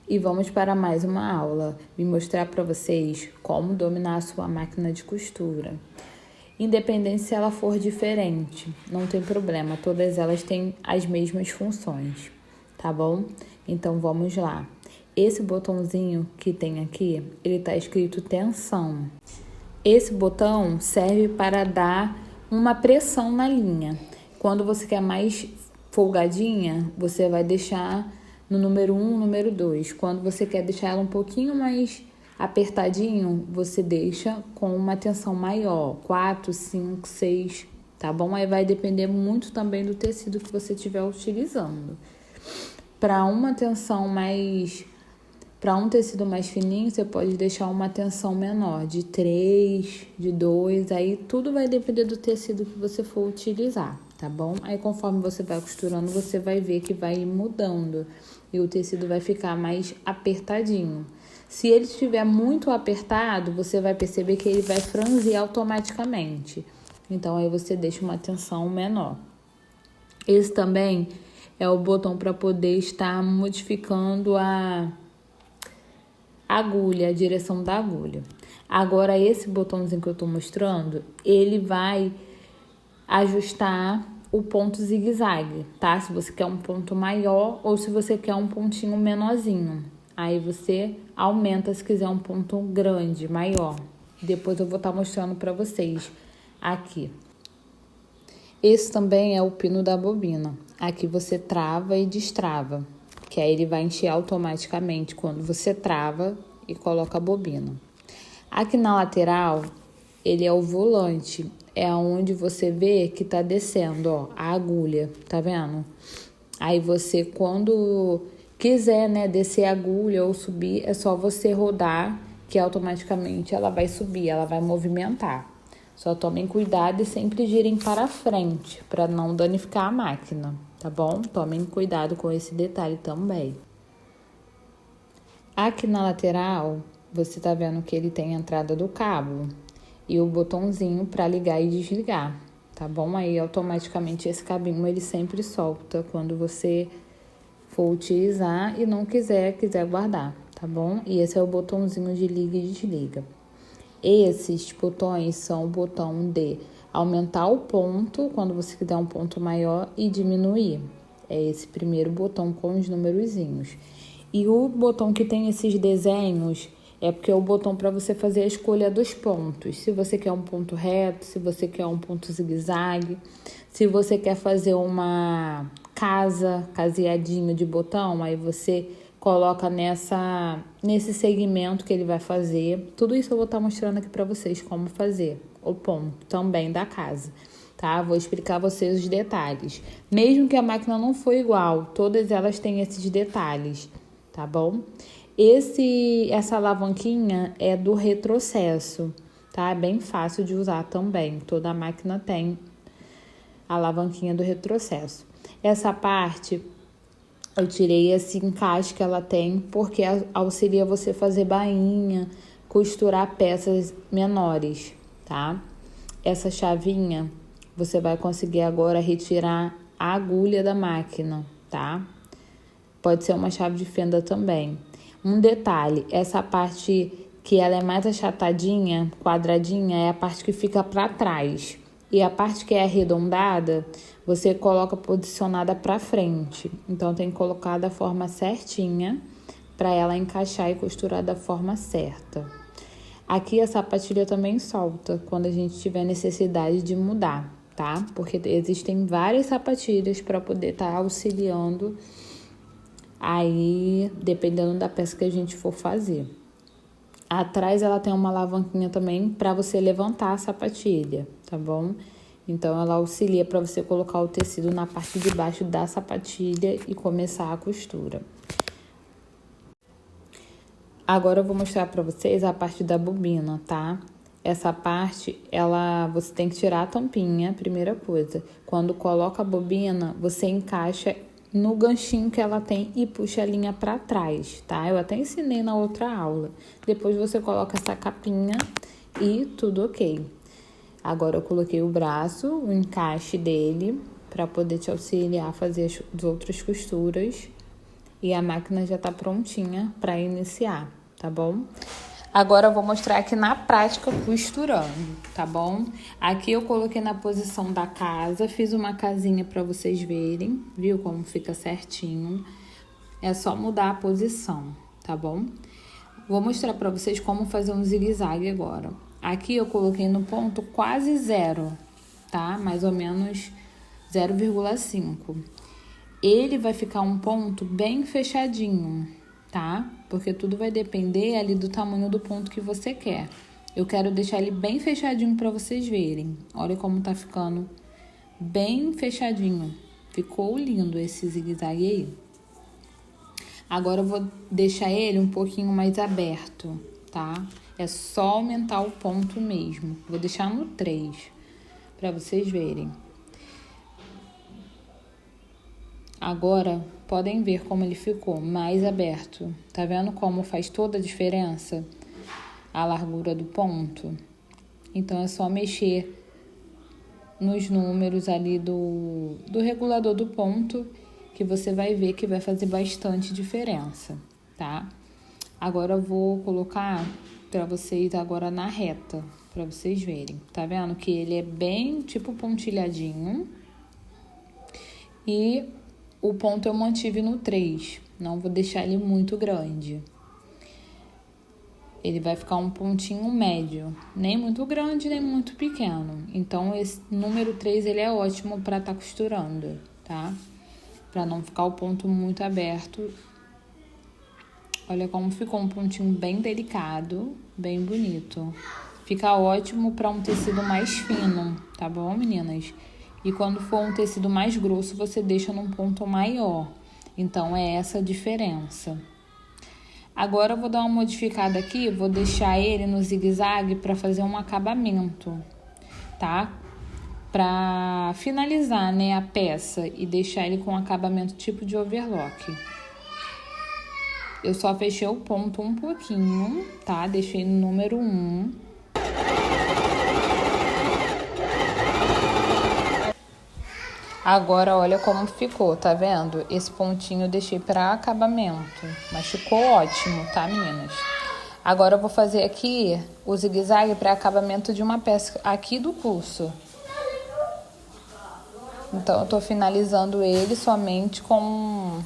E vamos para mais uma aula, vim mostrar para vocês como dominar a sua máquina de costura. Independente se ela for diferente, não tem problema, todas elas têm as mesmas funções, tá bom? Então vamos lá. Esse botãozinho que tem aqui, ele tá escrito tensão. Esse botão serve para dar uma pressão na linha. Quando você quer mais folgadinha, você vai deixar no número 1, número 2. Quando você quer deixar ela um pouquinho mais apertadinho, você deixa com uma tensão maior, 4, 5, 6, tá bom? Aí vai depender muito também do tecido que você estiver utilizando. Para uma tensão mais... Para um tecido mais fininho, você pode deixar uma tensão menor, de 3, de 2, aí tudo vai depender do tecido que você for utilizar, tá bom? Aí conforme você vai costurando, você vai ver que vai mudando e o tecido vai ficar mais apertadinho. Se ele estiver muito apertado, você vai perceber que ele vai franzir automaticamente. Então, aí você deixa uma tensão menor. Esse também é o botão para poder estar modificando a agulha, a direção da agulha. Agora, esse botãozinho que eu tô mostrando, ele vai ajustar o ponto zigue-zague, tá? Se você quer um ponto maior ou se você quer um pontinho menorzinho. Aí você aumenta se quiser um ponto grande, maior. Depois eu vou estar mostrando para vocês aqui. Esse também é o pino da bobina. Aqui você trava e destrava, que aí ele vai encher automaticamente quando você trava e coloca a bobina. Aqui na lateral, ele é o volante, é onde você vê que tá descendo, ó, a agulha, tá vendo? Aí você, quando quiser, né, descer a agulha ou subir, é só você rodar, que automaticamente ela vai subir, ela vai movimentar. Só tomem cuidado e sempre girem para frente, para não danificar a máquina, tá bom? Tomem cuidado com esse detalhe também. Aqui na lateral, você tá vendo que ele tem a entrada do cabo e o botãozinho para ligar e desligar, tá bom? Aí automaticamente esse cabinho ele sempre solta quando você for utilizar e não quiser guardar, tá bom? E esse é o botãozinho de liga e desliga. Esses botões são o botão de aumentar o ponto, quando você quiser um ponto maior, e diminuir. É esse primeiro botão com os numerozinhos. E o botão que tem esses desenhos é porque é o botão para você fazer a escolha dos pontos. Se você quer um ponto reto, se você quer um ponto zigue-zague, se você quer fazer uma caseadinho de botão, aí você coloca nesse segmento que ele vai fazer. Tudo isso eu vou estar mostrando aqui para vocês como fazer o ponto também da casa, tá? Vou explicar a vocês os detalhes. Mesmo que a máquina não for igual, todas elas têm esses detalhes, tá bom? Essa alavanquinha é do retrocesso, tá? É bem fácil de usar também. Toda máquina tem a alavanquinha do retrocesso. Essa parte eu tirei esse encaixe que ela tem porque auxilia você fazer bainha, costurar peças menores, tá? Essa chavinha você vai conseguir agora retirar a agulha da máquina, tá? Pode ser uma chave de fenda também. Um detalhe, essa parte que ela é mais achatadinha, quadradinha, é a parte que fica para trás. E a parte que é arredondada, você coloca posicionada para frente. Então, tem que colocar da forma certinha para ela encaixar e costurar da forma certa. Aqui a sapatilha também solta quando a gente tiver necessidade de mudar, tá? Porque existem várias sapatilhas para poder estar auxiliando aí, dependendo da peça que a gente for fazer. Atrás ela tem uma alavanquinha também para você levantar a sapatilha, tá bom? Então ela auxilia para você colocar o tecido na parte de baixo da sapatilha e começar a costura. Agora eu vou mostrar para vocês a parte da bobina, tá? Essa parte, você tem que tirar a tampinha, primeira coisa. Quando coloca a bobina, você encaixa no ganchinho que ela tem e puxa a linha para trás, tá? Eu até ensinei na outra aula. Depois você coloca essa capinha e tudo ok. Agora eu coloquei o braço, o encaixe dele, para poder te auxiliar a fazer as outras costuras. e a máquina já tá prontinha para iniciar, tá bom? Agora eu vou mostrar aqui na prática costurando, tá bom? Aqui eu coloquei na posição da casa, fiz uma casinha para vocês verem, viu como fica certinho? É só mudar a posição, tá bom? Vou mostrar para vocês como fazer um zigue-zague agora. Aqui eu coloquei no ponto quase zero, tá? Mais ou menos 0,5. Ele vai ficar um ponto bem fechadinho, tá? Porque tudo vai depender ali do tamanho do ponto que você quer. Eu quero deixar ele bem fechadinho para vocês verem. Olha como tá ficando bem fechadinho. Ficou lindo esse zigue-zague aí. Agora eu vou deixar ele um pouquinho mais aberto, tá? É só aumentar o ponto mesmo. Vou deixar no 3, para vocês verem. Agora, podem ver como ele ficou mais aberto. Tá vendo como faz toda a diferença a largura do ponto? Então, é só mexer nos números ali do regulador do ponto, que você vai ver que vai fazer bastante diferença, tá? Agora eu vou colocar para vocês agora na reta, para vocês verem. Tá vendo que ele é bem tipo pontilhadinho. E o ponto eu mantive no 3, não vou deixar ele muito grande. Ele vai ficar um pontinho médio, nem muito grande, nem muito pequeno. Então, esse número 3, ele é ótimo para estar costurando, tá? Para não ficar o ponto muito aberto. Olha como ficou um pontinho bem delicado, bem bonito. Fica ótimo para um tecido mais fino, tá bom, meninas? E quando for um tecido mais grosso, você deixa num ponto maior. Então, é essa a diferença. Agora, eu vou dar uma modificada aqui, vou deixar ele no zigue-zague para fazer um acabamento, tá? Para finalizar, né, a peça e deixar ele com acabamento tipo de overlock. Eu só fechei o ponto um pouquinho, tá? Deixei no número 1. Agora, olha como ficou, tá vendo? Esse pontinho eu deixei para acabamento, mas ficou ótimo, tá, meninas? Agora eu vou fazer aqui o zigue-zague para acabamento de uma peça aqui do curso. Então, eu tô finalizando ele somente com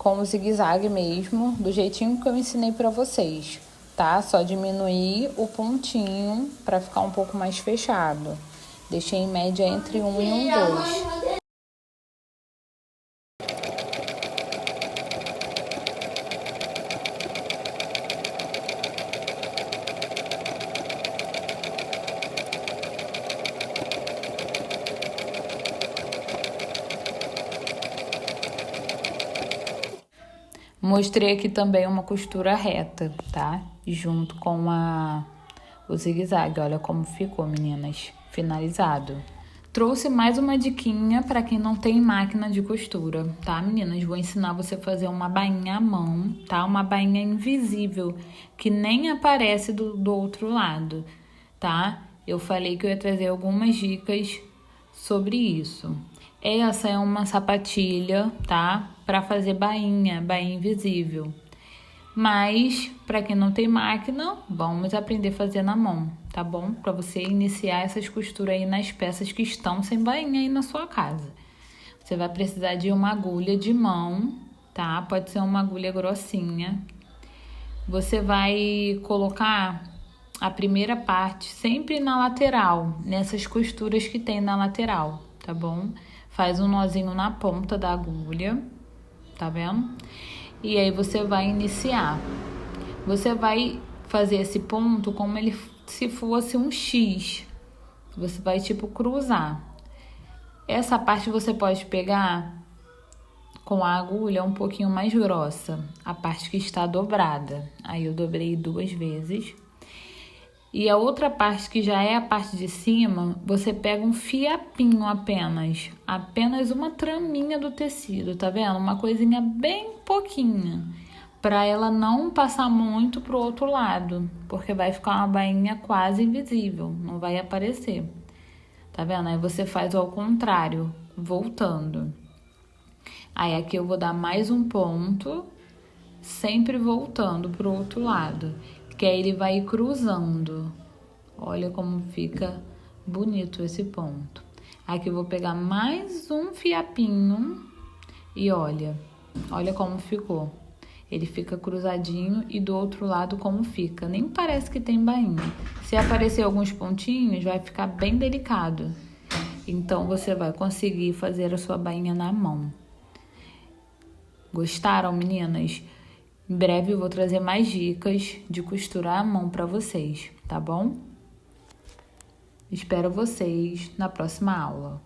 o zigue-zague mesmo, do jeitinho que eu ensinei para vocês, tá? Só diminuir o pontinho para ficar um pouco mais fechado. Deixei em média entre 1 e 1,2. Mostrei aqui também uma costura reta, tá? Junto com o zigue-zague. Olha como ficou, meninas. Finalizado. Trouxe mais uma diquinha para quem não tem máquina de costura, tá, meninas? Vou ensinar você a fazer uma bainha à mão, tá? Uma bainha invisível, que nem aparece do outro lado, tá? Eu falei que eu ia trazer algumas dicas sobre isso. Essa é uma sapatilha, tá? Para fazer bainha invisível. Mas, para quem não tem máquina, vamos aprender a fazer na mão, tá bom? Para você iniciar essas costuras aí nas peças que estão sem bainha aí na sua casa. Você vai precisar de uma agulha de mão, tá? Pode ser uma agulha grossinha. Você vai colocar a primeira parte sempre na lateral, nessas costuras que tem na lateral, tá bom? Faz um nozinho na ponta da agulha, tá vendo? E aí você vai iniciar. Você vai fazer esse ponto como ele se fosse um X. Você vai tipo cruzar. Essa parte você pode pegar com a agulha um pouquinho mais grossa, a parte que está dobrada. Aí eu dobrei 2 vezes. E a outra parte, que já é a parte de cima, você pega um fiapinho apenas uma traminha do tecido, tá vendo? Uma coisinha bem pouquinha, para ela não passar muito pro outro lado, porque vai ficar uma bainha quase invisível, não vai aparecer, tá vendo? Aí você faz ao contrário, voltando. Aí aqui eu vou dar mais um ponto, sempre voltando pro outro lado, que aí ele vai ir cruzando. Olha como fica bonito esse ponto. Aqui eu vou pegar mais um fiapinho e olha como ficou. Ele fica cruzadinho e do outro lado como fica. Nem parece que tem bainha. Se aparecer alguns pontinhos, vai ficar bem delicado. Então, você vai conseguir fazer a sua bainha na mão. Gostaram, meninas? Em breve eu vou trazer mais dicas de costurar a mão para vocês, tá bom? Espero vocês na próxima aula.